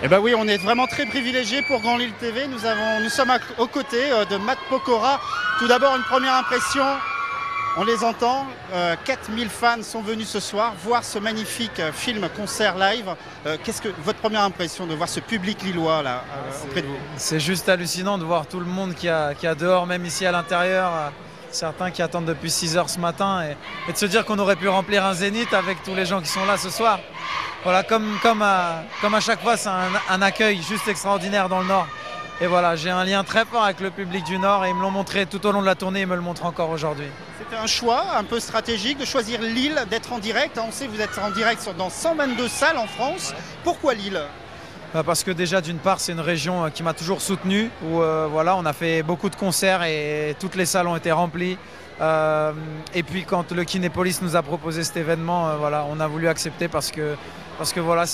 Eh ben oui, on est vraiment très privilégiés pour Grand Lille TV. Nous sommes aux côtés de Matt Pokora. Tout d'abord, une première impression, on les entend. 4000 fans sont venus ce soir voir ce magnifique film concert live. Qu'est-ce que votre première impression de voir ce public lillois là auprès de vous? C'est juste hallucinant de voir tout le monde qui a dehors, même ici à l'intérieur. Certains qui attendent depuis 6 heures ce matin et de se dire qu'on aurait pu remplir un zénith avec tous les gens qui sont là ce soir. Voilà, comme à chaque fois, c'est un accueil juste extraordinaire dans le Nord. Et voilà, j'ai un lien très fort avec le public du Nord et ils me l'ont montré tout au long de la tournée, ils me le montrent encore aujourd'hui. C'était un choix un peu stratégique de choisir Lille, d'être en direct. On sait que vous êtes en direct dans 122 salles en France. Pourquoi Lille ? Parce que déjà, d'une part, c'est une région qui m'a toujours soutenu, où voilà, on a fait beaucoup de concerts et toutes les salles ont été remplies. Et puis quand le Kinépolis nous a proposé cet événement, voilà, on a voulu accepter parce que voilà,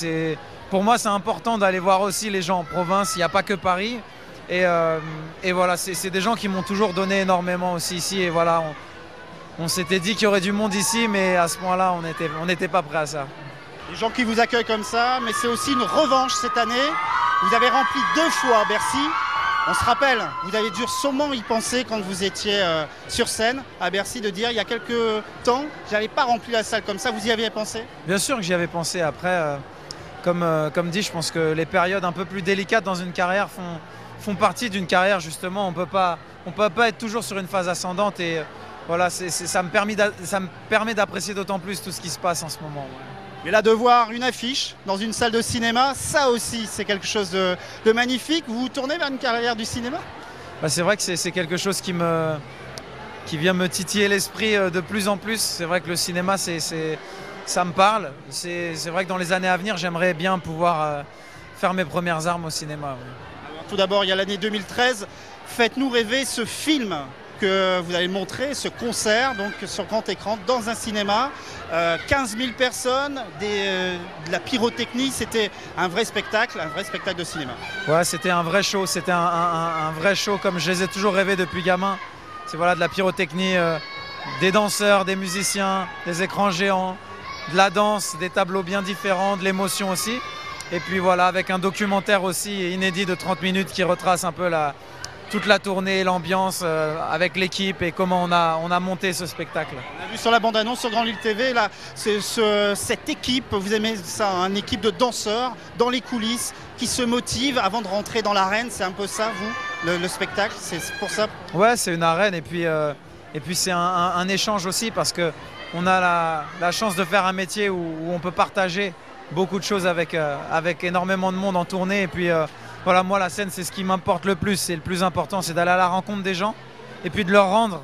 pour moi c'est important d'aller voir aussi les gens en province, il n'y a pas que Paris. Et voilà, c'est des gens qui m'ont toujours donné énormément aussi ici. Et voilà, on s'était dit qu'il y aurait du monde ici, mais à ce point-là, on n'était pas prêt à ça. Les gens qui vous accueillent comme ça, mais c'est aussi une revanche cette année. Vous avez rempli 2 fois Bercy. On se rappelle, vous avez dû sûrement y penser quand vous étiez sur scène à Bercy, de dire il y a quelques temps, j'avais pas rempli la salle comme ça. Vous y aviez pensé? Bien sûr que j'y avais pensé. Après, comme dit, je pense que les périodes un peu plus délicates dans une carrière font partie d'une carrière justement. On peut pas être toujours sur une phase ascendante et voilà, ça me permet d'apprécier d'autant plus tout ce qui se passe en ce moment. Ouais. Mais là, de voir une affiche dans une salle de cinéma, ça aussi, c'est quelque chose de magnifique. Vous vous tournez vers une carrière du cinéma? C'est vrai que c'est quelque chose qui vient me titiller l'esprit de plus en plus. C'est vrai que le cinéma, ça me parle. C'est vrai que dans les années à venir, j'aimerais bien pouvoir faire mes premières armes au cinéma. Ouais. Alors, tout d'abord, il y a l'année 2013. Faites-nous rêver ce film que vous allez montrer, ce concert donc sur grand écran dans un cinéma. 15 000 personnes, de la pyrotechnie, c'était un vrai spectacle de cinéma. Ouais, c'était un vrai show, c'était un vrai show comme je les ai toujours rêvé depuis gamin. C'est voilà, de la pyrotechnie, des danseurs, des musiciens, des écrans géants, de la danse, des tableaux bien différents, de l'émotion aussi. Et puis voilà, avec un documentaire aussi inédit de 30 minutes qui retrace un peu toute la tournée, l'ambiance avec l'équipe et comment on a monté ce spectacle. On a vu sur la bande-annonce sur Grand Lille TV, là, cette équipe, vous aimez ça, une équipe de danseurs dans les coulisses qui se motivent avant de rentrer dans l'arène. C'est un peu ça, vous, le spectacle, c'est pour ça? Ouais, c'est une arène et puis c'est un échange aussi parce qu'on a la chance de faire un métier où on peut partager beaucoup de choses avec énormément de monde en tournée. Et puis voilà, moi la scène c'est ce qui m'importe le plus, c'est le plus important, c'est d'aller à la rencontre des gens et puis de leur rendre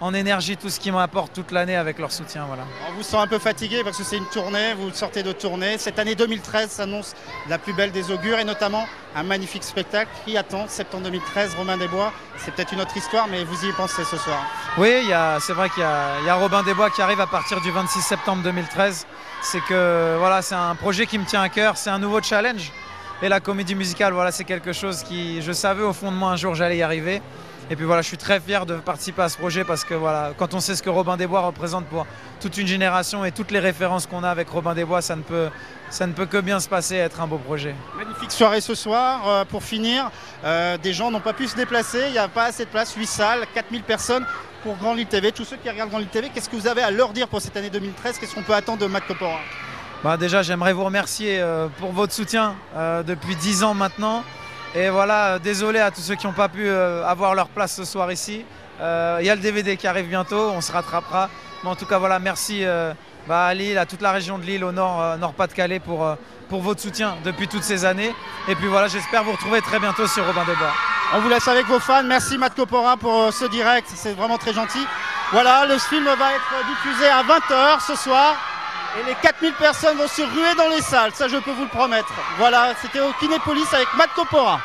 en énergie tout ce qui m'apporte toute l'année avec leur soutien. Voilà. On vous sent un peu fatigué parce que c'est une tournée, vous sortez de tournée. Cette année 2013 s'annonce la plus belle des augures et notamment un magnifique spectacle qui attend septembre 2013, Robin des Bois. C'est peut-être une autre histoire, mais vous y pensez ce soir. Oui, c'est vrai qu'il y a Robin des Bois qui arrive à partir du 26 septembre 2013. C'est que voilà, c'est un projet qui me tient à cœur, c'est un nouveau challenge. Et la comédie musicale, voilà, c'est quelque chose qui, je savais au fond de moi un jour j'allais y arriver. Et puis voilà, je suis très fier de participer à ce projet parce que voilà, quand on sait ce que Robin des Bois représente pour toute une génération et toutes les références qu'on a avec Robin des Bois, ça ne peut que bien se passer et être un beau projet. Magnifique soirée ce soir. Pour finir, des gens n'ont pas pu se déplacer, il n'y a pas assez de place, 8 salles, 4000 personnes pour Grand Lille TV. Tous ceux qui regardent Grand Lille TV, qu'est-ce que vous avez à leur dire pour cette année 2013? Qu'est-ce qu'on peut attendre de Matt Pokora? Déjà, j'aimerais vous remercier pour votre soutien depuis 10 ans maintenant. Et voilà, désolé à tous ceux qui n'ont pas pu avoir leur place ce soir ici. Il y a le DVD qui arrive bientôt, on se rattrapera. Mais en tout cas, voilà, merci à Lille, à toute la région de Lille, au Nord-Pas-de-Calais pour votre soutien depuis toutes ces années. Et puis voilà, j'espère vous retrouver très bientôt sur Robin des Bois. On vous laisse avec vos fans. Merci Matt Pokora pour ce direct, c'est vraiment très gentil. Voilà, le film va être diffusé à 20 h ce soir. Et les 4000 personnes vont se ruer dans les salles, ça je peux vous le promettre. Voilà, c'était au Kinépolis avec Matt Pokora.